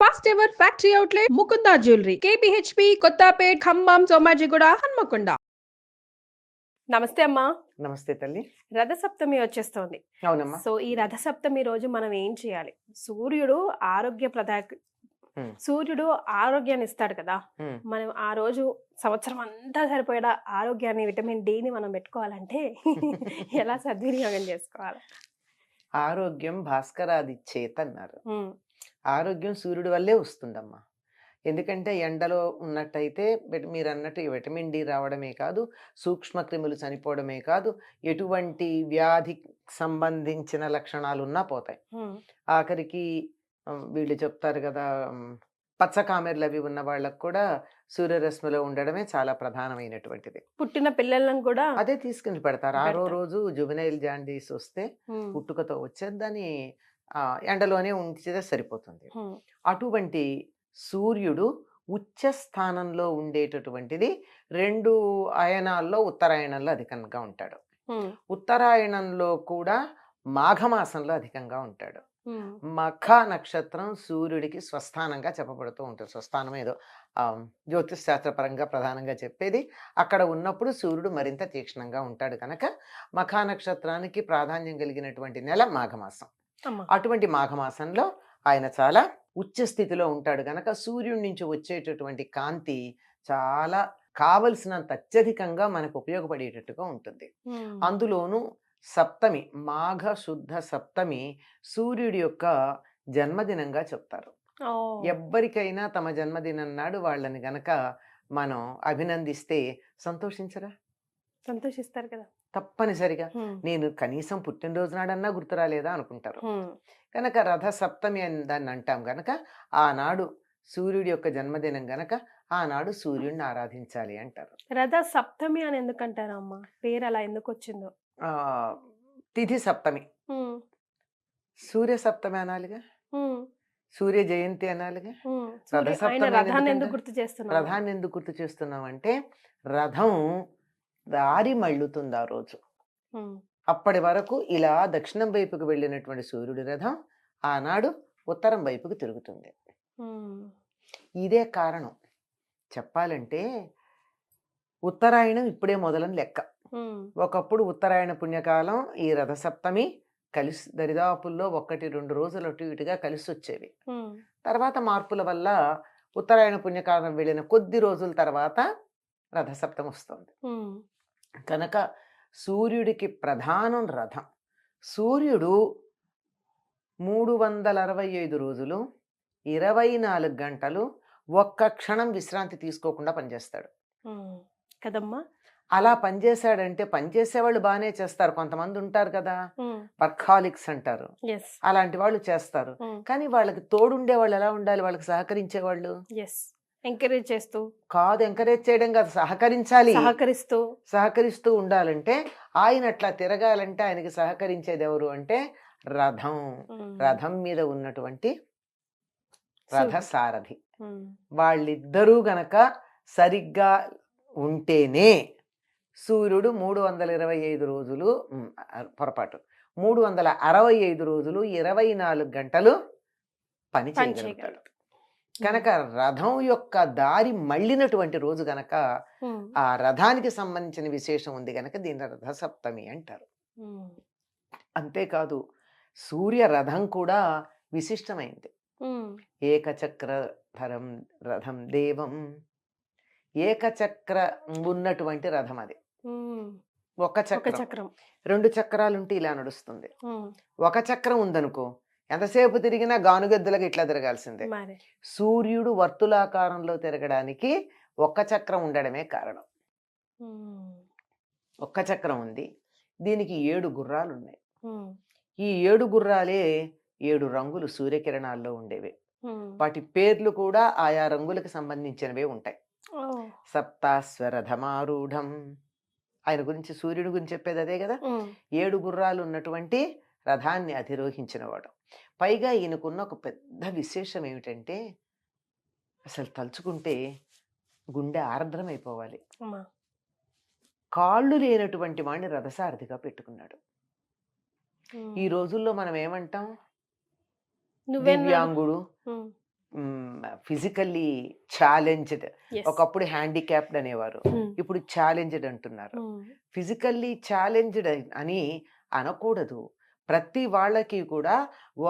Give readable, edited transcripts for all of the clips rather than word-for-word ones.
First ever factory outlet Mukunda jewellery KPHB Kothapet Khammam Somajiguda Hanamkonda. నమస్తే అమ్మా. నమస్తే తల్లి. రథసప్తమి వచ్చేస్తోంది. అవునమ్మా. సో ఈ రథసప్తమి రోజు మనం ఏం చేయాలి? సూర్యుడు ఆరోగ్యాన్ని ఇస్తాడు కదా. మనం ఆ రోజు సంవత్సరం అంతా సరిపోయేలా ఆరోగ్యాన్ని, విటమిన్ డిని మనం పెట్టుకోవాలంటే ఎలా సద్వినియోగం చేసుకోవాలి? ఆరోగ్యం భాస్కరాది చేత అన్నారు. ఆరోగ్యం సూర్యుడి వల్లే వస్తుందమ్మా. ఎందుకంటే ఎండలో ఉన్నట్టయితే మీరు అన్నట్టు విటమిన్ డి రావడమే కాదు, సూక్ష్మ క్రిములు చనిపోవడమే కాదు, ఎటువంటి వ్యాధి సంబంధించిన లక్షణాలు ఉన్నా పోతాయి. ఆఖరికి వీళ్ళు చెప్తారు కదా, పచ్చకామెర్లు అవి ఉన్న వాళ్ళకు కూడా సూర్యరశ్మిలో ఉండడమే చాలా ప్రధానమైనటువంటిది. పుట్టిన పిల్లలను కూడా అదే తీసుకుని పెడతారు. 6వ రోజు జువెనైల్ జాండీస్ వస్తే పుట్టుకతో వచ్చేది దాన్ని ఎండలోనే ఉంచితే సరిపోతుంది. అటువంటి సూర్యుడు ఉచ్చ స్థానంలో ఉండేటటువంటిది 2 అయనాల్లో ఉత్తరాయణంలో అధికంగా ఉంటాడు. ఉత్తరాయణంలో కూడా మాఘమాసంలో అధికంగా ఉంటాడు. మఖ నక్షత్రం సూర్యుడికి స్వస్థానంగా చెప్పబడుతూ ఉంటుంది. స్వస్థానం ఏదో జ్యోతిష్ శాస్త్రపరంగా ప్రధానంగా చెప్పేది. అక్కడ ఉన్నప్పుడు సూర్యుడు మరింత తీక్షణంగా ఉంటాడు కనుక మఖా నక్షత్రానికి ప్రాధాన్యం కలిగినటువంటి నెల మాఘమాసం. అటువంటి మాఘమాసంలో ఆయన చాలా ఉచ్చ స్థితిలో ఉంటాడు కనుక సూర్యుడి నుంచి వచ్చేటటువంటి కాంతి చాలా కావలసినంత అత్యధికంగా మనకు ఉపయోగపడేటట్టుగా ఉంటుంది. అందులోనూ సప్తమి, మాఘ శుద్ధ సప్తమి సూర్యుడి యొక్క జన్మదినంగా చెప్తారు. ఎవ్వరికైనా తమ జన్మదినం నాడు వాళ్ళని గనక మనం అభినందిస్తే సంతోషించరా? సంతోషిస్తారు కదా. తప్పనిసరిగా నేను కనీసం పుట్టినరోజు నాడన్నా గుర్తురాలేదా అనుకుంటారు. కనుక రథ సప్తమి అని దాన్ని అంటాం గనక ఆనాడు సూర్యుడి యొక్క జన్మదినం గనక ఆనాడు సూర్యుడిని ఆరాధించాలి అంటారు. రథ సప్తమి అని ఎందుకంటారు అమ్మా? పేరు అలా ఎందుకు వచ్చిందో? తిథి సప్తమి, సూర్య సప్తమి అనాలిగా, సూర్య జయంతి అనాలిగా. రథ సప్తమి ప్రధాన్ని ఎందుకు గుర్తు చేస్తున్నాం అంటే రథం దారి మళ్ళుతుంది ఆ రోజు. అప్పటి వరకు ఇలా దక్షిణం వైపుకు వెళ్ళినటువంటి సూర్యుడి రథం ఆనాడు ఉత్తరం వైపుకు తిరుగుతుంది. ఇదే కారణం. చెప్పాలంటే ఉత్తరాయణం ఇప్పుడే మొదలని లెక్క. ఒకప్పుడు ఉత్తరాయణ పుణ్యకాలం ఈ రథసప్తమి కలిసి దరిదాపుల్లో 1-2 రోజులు అటు ఇటుగా కలిసి వచ్చేవి. తర్వాత మార్పుల వల్ల ఉత్తరాయణ పుణ్యకాలం వెళ్ళిన కొద్ది రోజుల తర్వాత రథసప్తమి వస్తుంది. కనుక సూర్యుడికి ప్రధానం రథం. సూర్యుడు 365 రోజులు 24 గంటలు ఒక్క క్షణం విశ్రాంతి తీసుకోకుండా పనిచేస్తాడు కదమ్మా. అలా పనిచేశాడంటే పనిచేసేవాళ్ళు బాగానే చేస్తారు. కొంతమంది ఉంటారు కదా, వర్కాలిక్స్ అంటారు, అలాంటి వాళ్ళు చేస్తారు. కానీ వాళ్ళకి తోడుండే వాళ్ళు ఎలా ఉండాలి? వాళ్ళకి సహకరించేవాళ్ళు ఎంకరేజ్ చేస్తూ కాదు, ఎంకరేజ్ చేయడం కాదు, సహకరించాలి. సహకరిస్తూ ఉండాలంటే ఆయన అట్లా తిరగాలంటే ఆయనకి సహకరించేది ఎవరు అంటే రథం. రథం మీద ఉన్నటువంటి రథసారథి. వాళ్ళిద్దరూ గనక సరిగ్గా ఉంటేనే సూర్యుడు 325 రోజులు, పొరపాటు 365 రోజులు 24 గంటలు పని చేయగలుగుతాడు. కనుక రథం యొక్క దారి మళ్ళినటువంటి రోజు గనక ఆ రథానికి సంబంధించిన విశేషం ఉంది గనక దీని రథ సప్తమి అంటారు. అంతేకాదు సూర్య రథం కూడా విశిష్టమైంది. ఏకచక్రధరం రథం దేవం. ఏకచక్ర ఉన్నటువంటి రథం అది. ఒక చక్రం, 2 చక్రాలుంటే ఇలా నడుస్తుంది. ఒక చక్రం ఉందనుకో ఎంతసేపు తిరిగినా గానుగెద్దులకు ఇట్లా తిరగాల్సిందే. సూర్యుడు వర్తులాకారంలో తిరగడానికి ఒక్క చక్రం ఉండడమే కారణం. ఒక్క చక్రం ఉంది. దీనికి 7 గుర్రాలు ఉన్నాయి. ఈ 7 గుర్రాలే 7 రంగులు సూర్యకిరణాల్లో ఉండేవి. వాటి పేర్లు కూడా ఆయా రంగులకు సంబంధించినవే ఉంటాయి. సప్తాశ్వరథమారూఢం, ఆయన గురించి సూర్యుడి గురించి చెప్పేది అదే కదా. 7 గుర్రాలు ఉన్నటువంటి రథాన్ని అధిరోహించినవాడు. పైగా ఈయనకున్న ఒక పెద్ద విశేషం ఏమిటంటే అసలు తలుచుకుంటే గుండె ఆర్ద్రమైపోవాలి. కాళ్ళు లేనటువంటి వాడిని రథసారథిగా పెట్టుకున్నాడు. ఈ రోజుల్లో మనం ఏమంటాం? దివ్యాంగుడు, ఫిజికల్లీ ఛాలెంజ్డ్. Yes. ఒకప్పుడు హ్యాండిక్యాప్డ్ అనేవారు, ఇప్పుడు ఛాలెంజ్డ్ అంటున్నారు. ఫిజికల్లీ ఛాలెంజ్డ్ అని అనకూడదు. ప్రతి వాళ్ళకి కూడా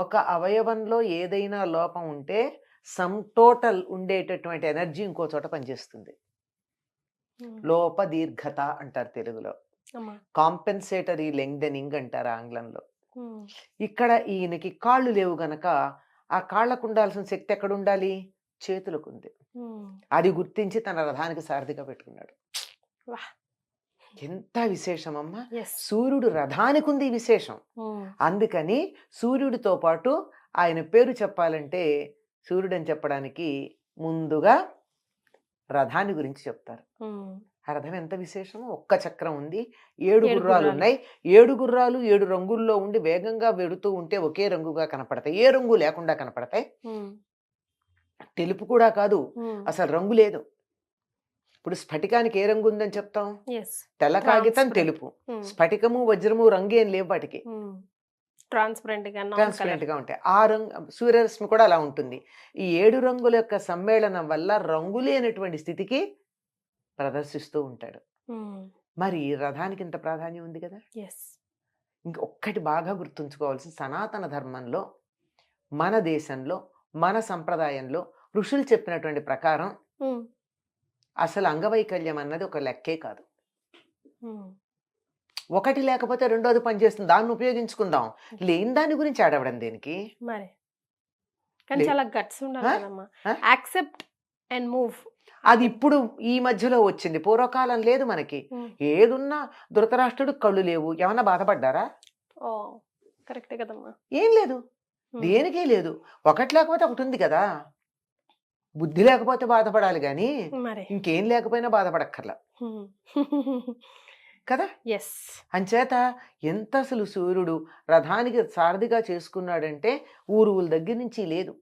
ఒక అవయవంలో ఏదైనా లోపం ఉంటే సమ్ టోటల్ ఉండేటటువంటి ఎనర్జీ ఇంకో చోట పనిచేస్తుంది. లోప దీర్ఘత అంటారు తెలుగులో, కాంపెన్సేటరీ లెంగ్దెనింగ్ అంటారు ఆంగ్లంలో. ఇక్కడ ఈయనకి కాళ్ళు లేవు గనక ఆ కాళ్ళకు ఉండాల్సిన శక్తి ఎక్కడ ఉండాలి? చేతులకు ఉంది. అది గుర్తించి తన రథానికి సారథిగా పెట్టుకున్నాడు. ఎంత విశేషమమ్మా! సూర్యుడు రథానికి ఉంది విశేషం. అందుకని సూర్యుడితో పాటు ఆయన పేరు చెప్పాలంటే సూర్యుడు అని చెప్పడానికి ముందుగా రథాన్ని గురించి చెప్తారు. ఆ రథం ఎంత విశేషమో, ఒక్క చక్రం ఉంది, 7 గుర్రాలు ఉన్నాయి. 7 గుర్రాలు 7 రంగుల్లో ఉండి వేగంగా వెడుతూ ఉంటే ఒకే రంగుగా కనపడతాయి, ఏ రంగు లేకుండా కనపడతాయి. తెలుపు కూడా కాదు, అసలు రంగు లేదు. ఇప్పుడు స్ఫటికానికి ఏ రంగు ఉందని చెప్తాం? తెల్ల కాగితం తెలుపు. స్ఫటికము వజ్రము రంగు ఏం లేవు వాటికి, ట్రాన్స్పరెంట్ గా ఉంటాయి. ఆ రంగు సూర్యరశ్మి కూడా అలా ఉంటుంది. ఈ 7 రంగుల యొక్క సమ్మేళనం వల్ల రంగు లేనటువంటి స్థితికి ప్రదర్శిస్తూ ఉంటాడు. మరి రథానికి ఇంత ప్రాధాన్యం ఉంది కదా. ఇంకొక్కటి బాగా గుర్తుంచుకోవాల్సిన, సనాతన ధర్మంలో, మన దేశంలో, మన సంప్రదాయంలో ఋషులు చెప్పినటువంటి ప్రకారం అసలు అంగవైకల్యం అన్నది ఒక లెక్కే కాదు. ఒకటి లేకపోతే రెండోది పనిచేస్తుంది, దాన్ని ఉపయోగించుకుందాం. లేని దాని గురించి ఆడవడం దేనికి? అది ఇప్పుడు ఈ మధ్యలో వచ్చింది, పూర్వకాలం లేదు మనకి. ఏదున్నా ధృతరాష్ట్రుడు కళ్ళు లేవు, ఏమన్నా బాధపడ్డారా? ఏం లేదు, దేనికే లేదు. ఒకటి లేకపోతే ఒకటి ఉంది కదా. బుద్ధి లేకపోతే బాధపడాలి గాని ఇంకేం లేకపోయినా బాధపడక్కర్లా కదా. అంచేత ఎంత అసలు సూర్యుడు రథానికి సారథిగా చేసుకున్నాడంటే ఊరువుల దగ్గర నుంచి లేదు,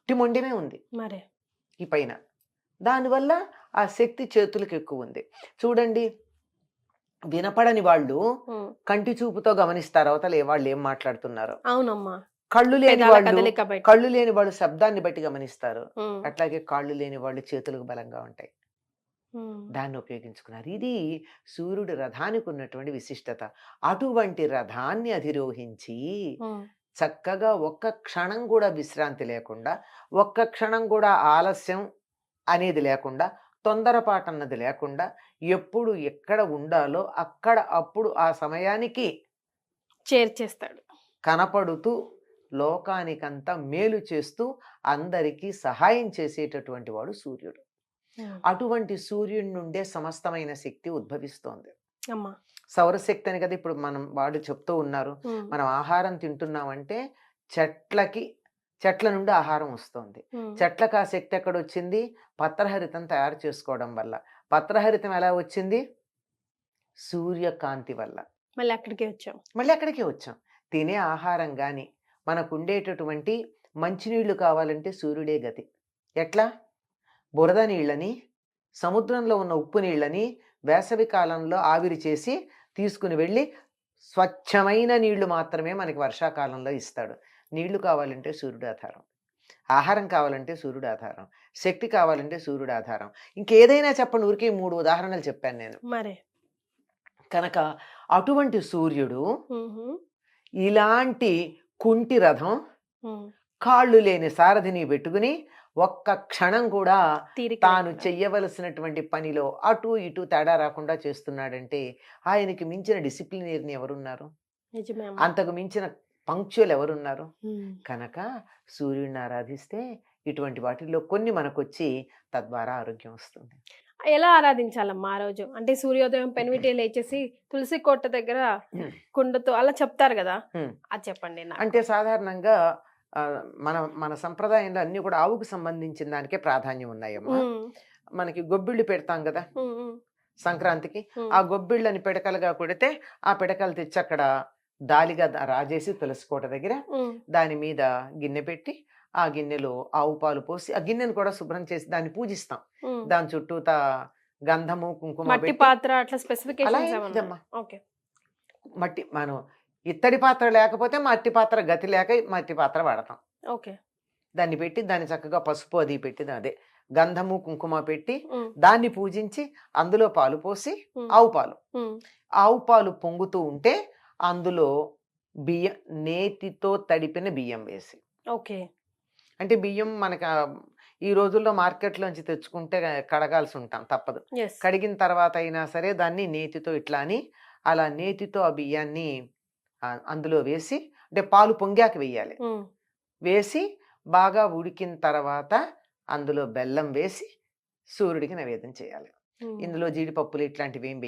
మొండమే ఉంది ఈ పైన. దానివల్ల ఆ శక్తి చేతులకు ఎక్కువ ఉంది. చూడండి, వినపడని వాళ్ళు కంటి చూపుతో గమనిస్తారు అవతల వాళ్ళు ఏం మాట్లాడుతున్నారు. అవునమ్మా. కళ్ళు లేని వాళ్ళు శబ్దాన్ని బట్టి గమనిస్తారు. అట్లాగే కాళ్ళు లేని వాళ్ళు చేతులకు బలంగా ఉంటాయి, దాన్ని ఉపయోగించుకున్నారు. ఇది సూర్యుడు రథానికి ఉన్నటువంటి విశిష్టత. అటువంటి రథాన్ని అధిరోహించి చక్కగా ఒక్క క్షణం కూడా విశ్రాంతి లేకుండా, ఒక్క క్షణం కూడా ఆలస్యం అనేది లేకుండా, తొందరపాటు అన్నది లేకుండా, ఎప్పుడు ఎక్కడ ఉండాలో అక్కడ అప్పుడు ఆ సమయానికి చేర్చేస్తాడు. కనపడుతూ లోకానికంతా మేలు చేస్తూ అందరికీ సహాయం చేసేటటువంటి వాడు సూర్యుడు. అటువంటి సూర్యుడి నుండే సమస్తమైన శక్తి ఉద్భవిస్తోంది. సౌరశక్తి అని కదా ఇప్పుడు వాళ్ళు చెప్తూ ఉన్నారు. మనం ఆహారం తింటున్నామంటే చెట్ల నుండి ఆహారం వస్తుంది. చెట్లకు ఆ శక్తి ఎక్కడొచ్చింది? పత్రహరితం తయారు చేసుకోవడం వల్ల. పత్రహరితం ఎలా వచ్చింది? సూర్యకాంతి వల్ల. మళ్ళీ అక్కడికే వచ్చాం. తినే ఆహారం కానీ, మనకు ఉండేటటువంటి మంచినీళ్లు కావాలంటే సూర్యుడే గతి. ఎట్లా? బురద నీళ్ళని, సముద్రంలో ఉన్న ఉప్పు నీళ్ళని వేసవి కాలంలో ఆవిరి చేసి తీసుకుని వెళ్ళి స్వచ్ఛమైన నీళ్లు మాత్రమే మనకి వర్షాకాలంలో ఇస్తాడు. నీళ్లు కావాలంటే సూర్యుడు ఆధారం, ఆహారం కావాలంటే సూర్యుడు ఆధారం, శక్తి కావాలంటే సూర్యుడు ఆధారం. ఇంకేదైనా చెప్పండి, ఊరికే 3 ఉదాహరణలు చెప్పాను నేను. కనుక అటువంటి సూర్యుడు ఇలాంటి కుంటి రథం, కాళ్ళు లేని సారథిని పెట్టుకుని ఒక్క క్షణం కూడా తాను చెయ్యవలసినటువంటి పనిలో అటు ఇటు తేడా రాకుండా చేస్తున్నాడంటే ఆయనకి మించిన డిసిప్లినరీని ఎవరున్నారు? అంతకు మించిన పంక్చువల్ ఎవరున్నారు? కనుక సూర్యుడిని ఆరాధిస్తే ఇటువంటి వాటిల్లో కొన్ని మనకొచ్చి తద్వారా ఆరోగ్యం వస్తుంది. ఎలా ఆరాధించాలమ్మా ఆ రోజు? అంటే సూర్యోదయం పెనివిటే లేచేసి తులసి కోట దగ్గర కుండతో అలా చెప్తారు కదా, అది చెప్పండి. అంటే సాధారణంగా మన సంప్రదాయంలో అన్ని కూడా ఆవుకు సంబంధించిన దానికే ప్రాధాన్యం ఉన్నాయమ్మా. మనకి గొబ్బిళ్ళు పెడతాం కదా సంక్రాంతికి, ఆ గొబ్బిళ్ళని పిడకలుగా కొడితే ఆ పిడకలు తెచ్చి అక్కడ దాలిగా రాజేసి తులసి కోట దగ్గర దాని మీద గిన్నె పెట్టి ఆ గిన్నెలో ఆవు పాలు పోసి ఆ గిన్నెను కూడా శుభ్రం చేసి దాన్ని పూజిస్తాం. దాని చుట్టూతా గంధము కుంకుమ మట్టి, మనం ఇత్తడి పాత్ర లేకపోతే మట్టి పాత్ర గతి లేక మట్టి పాత్ర వాడతాం. దాన్ని పెట్టి దాన్ని చక్కగా పసుపు అది పెట్టి అదే గంధము కుంకుమ పెట్టి ఉమ్, దాన్ని పూజించి అందులో పాలు పోసి ఉమ్, ఆవు పాలు ఉమ్, ఆవు పాలు పొంగుతూ ఉంటే అందులో బియ్యం నేతితో తడిపిన బియ్యం వేసి ఓకే. అంటే బియ్యం మనకు ఈ రోజుల్లో మార్కెట్లోంచి తెచ్చుకుంటే కడగాల్సి ఉంటాం తప్పదు. ఎస్. కడిగిన తర్వాత అయినా సరే దాన్ని నేతితో ఇట్లా అని అలా నేతితో ఆ బియ్యాన్ని అందులో వేసి అంటే పాలు పొంగాక వేయాలి. ఉమ్, వేసి బాగా ఉడికిన తర్వాత అందులో బెల్లం వేసి సూర్యుడికి నైవేద్యం చేయాలి. ఉమ్. ఇందులో జీడిపప్పులు ఇట్లాంటివి ఏం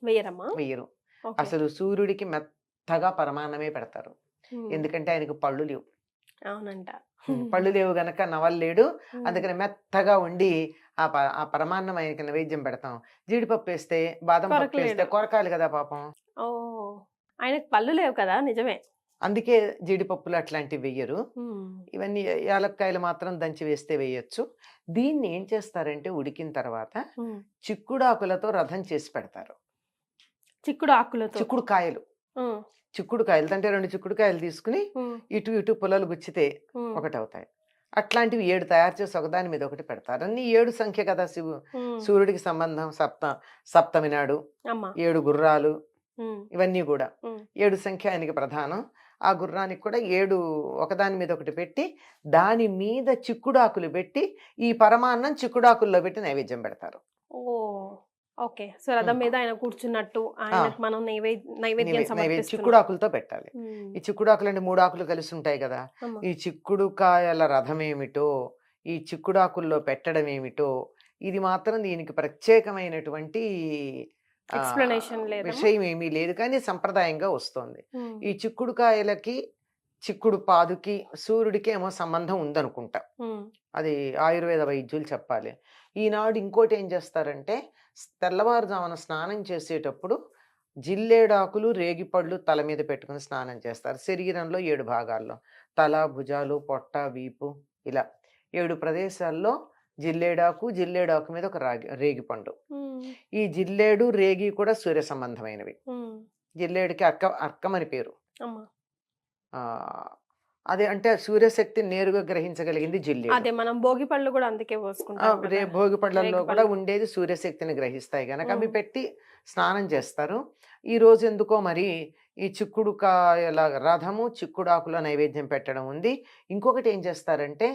వెయ్యరమ్మా? వెయ్యరు. ఓకే. అసలు సూర్యుడికి మెత్తగా పరమాన్నమే పెడతారు. ఉమ్, ఎందుకంటే ఆయనకు పళ్ళు లేవు. అవునంట. పళ్ళు లేవు గనక నవల్లేడు. ఉమ్, అందుకని మెత్తగా ఉండి ఆ పరమాన్నం ఆయనకి నైవేద్యం పెడతాం. జీడిపప్పు వేస్తే బాదం పప్పు వేస్తే కొరకలేడు. కొరకాలి కదా పాపం. ఓ, ఆయనకు పళ్ళు లేవు కదా, నిజమే. అందుకే జీడిపప్పులు అట్లాంటివి వెయ్యరు. ఉమ్, ఇవన్నీ యాలక్కాయలు మాత్రం దంచి వేస్తే వేయొచ్చు. దీన్ని ఏం చేస్తారంటే ఉడికిన తర్వాత ఉమ్. చిక్కుడాకులతో రథం చేసి పెడతారు. చిక్కుడు ఆకులతో. చిక్కుడుకాయలు ఉమ్, చిక్కుడుకాయలు అంటే 2 చిక్కుడుకాయలు తీసుకుని ఉమ్, ఇటు ఇటు పుల్లలు గుచ్చితే ఉమ్, ఒకటి అవుతాయి. అట్లాంటివి 7 తయారు చేసి ఒకదాని మీద ఒకటి పెడతారు. అన్ని 7 సంఖ్య కదా ఉమ్. సూర్యుడికి సంబంధం. సప్తమి నాడు అమ్మా. 7 గుర్రాలు ఉమ్, ఇవన్నీ కూడా ఉమ్. 7 సంఖ్య ఆయనకి ప్రధానం. ఆ గుర్రానికి కూడా 7 ఒకదాని మీద ఒకటి పెట్టి దాని మీద చిక్కుడాకులు పెట్టి ఈ పరమాన్నం చిక్కుడాకుల్లో పెట్టి నైవేద్యం పెడతారు. ఓ, ఓకే. సో రథం మీద ఆయన కూర్చున్నట్టు ఆయనకు మనం నైవేద్యం నైవేద్యం సమర్పిస్తున్నాం. చిక్కుడాకులతో పెట్టాలి. ఉమ్, ఈ చిక్కుడాకులు అంటే 3 ఆకులు కలిసి ఉంటాయి కదా. అమ్మా. ఈ చిక్కుడుకాయల రథం ఏమిటో ఈ చిక్కుడాకుల్లో పెట్టడం ఏమిటో ఇది మాత్రం దీనికి ప్రత్యేకమైనటువంటి ఎక్స్ప్లెనేషన్ లేదమ్మా? విషయం ఏమీ లేదు, కానీ సంప్రదాయంగా వస్తోంది. ఉమ్, ఈ చిక్కుడుకాయలకి చిక్కుడు పాదుకి సూర్యుడికి ఏమో సంబంధం ఉందనుకుంటా. ఉమ్, అది ఆయుర్వేద వైద్యులు చెప్పాలి. ఈనాడు ఇంకోటి ఏం చేస్తారంటే తెల్లవారుజామున స్నానం చేసేటప్పుడు జిల్లేడాకులు రేగిపళ్ళు తల మీద పెట్టుకుని స్నానం చేస్తారు. శరీరంలో 7 భాగాల్లో తల, భుజాలు, పొట్ట, వీపు ఇలా 7 ప్రదేశాల్లో జిల్లేడాకు మీద ఒక రేగిపండు. ఉమ్, ఈ జిల్లేడు రేగి కూడా సూర్య సంబంధమైనవి. ఉమ్, జిల్లేడికి అర్కమని పేరు. అమ్మా. ఆ అదే అంటే సూర్యశక్తిని నేరుగా గ్రహించగలిగింది జిల్లేడు. అదే మనం భోగి పళ్ళు కూడా అందుకే పోసుకుంటాం కదా. భోగి పళ్ళల్లో కూడా రేగిపళ్ళు. ఉండేది సూర్యశక్తిని గ్రహిస్తాయి గనక అవి ఉమ్, పెట్టి స్నానం చేస్తారు. ఈ రోజు ఎందుకో మరి ఈ చిక్కుడుకాయల రథము చిక్కుడాకుల నైవేద్యం పెట్టడం ఉంది. ఇంకొకటి ఏం చేస్తారంటే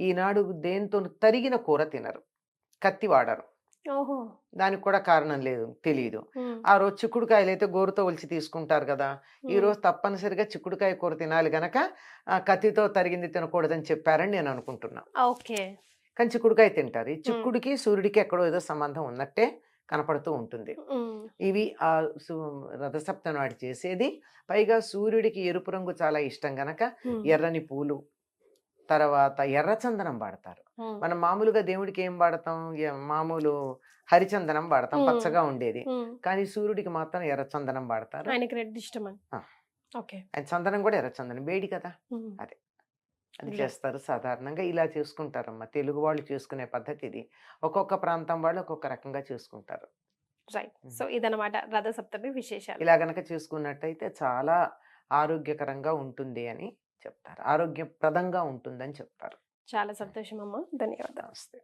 ఈనాడు దేంతో తరిగిన కూర తినరు, కత్తి వాడరు. ఓహో. దానికి కూడా కారణం లేదు, తెలియదు. ఉమ్, ఆ రోజు చిక్కుడుకాయలు అయితే గోరుతో ఒలిచి తీసుకుంటారు కదా. ఈ ఉమ్, రోజు తప్పనిసరిగా చిక్కుడుకాయ కూర తినాలి గనక కత్తితో తరిగింది తినకూడదని చెప్పారని నేను అనుకుంటున్నా. ఓకే. కానీ చిక్కుడుకాయ తింటారు. ఈ ఉమ్, చిక్కుడికి సూర్యుడికి ఎక్కడో ఏదో సంబంధం ఉన్నట్టే కనపడుతూ ఉంటుంది. ఉమ్, ఇవి ఆ రథసప్తమి నాడు చేసేది. పైగా సూర్యుడికి ఎరుపు రంగు చాలా ఇష్టం గనక ఉమ్, ఎర్రని పూలు, తర్వాత ఎర్రచందనం వాడతారు. ఉమ్, మనం మామూలుగా దేవుడికి ఏం వాడతాం? మామూలు హరిచందనం వాడతాం, ఉమ్, పచ్చగా ఉండేది. ఉమ్. కానీ సూర్యుడికి మాత్రం ఎర్రచందనం వాడతారు. ఆయనకి రెడ్ ఇష్టమని. ఆ, ఓకే. ఆయన చందనం కూడా ఎర్రచందనం వేడి కదా. ఉమ్, అదే అది ఇలా. చేస్తారు. సాధారణంగా ఇలా చేసుకుంటారమ్మా. తెలుగు వాళ్ళు చేసుకునే పద్ధతి ఇది. ఒక్కొక్క ప్రాంతం వాళ్ళు ఒక్కొక్క రకంగా చేసుకుంటారు. రైట్. సో ఇదన్నమాట రథ సప్తమి విశేషాలు. ఇలా గనక చేసుకున్నట్టయితే చాలా ఆరోగ్యకరంగా ఉంటుంది అని చెప్తారు. ఆరోగ్యప్రదంగా ఉంటుందని చెప్తారు. చాలా సంతోషం అమ్మా. ధన్యవాదాలు. నమస్తే.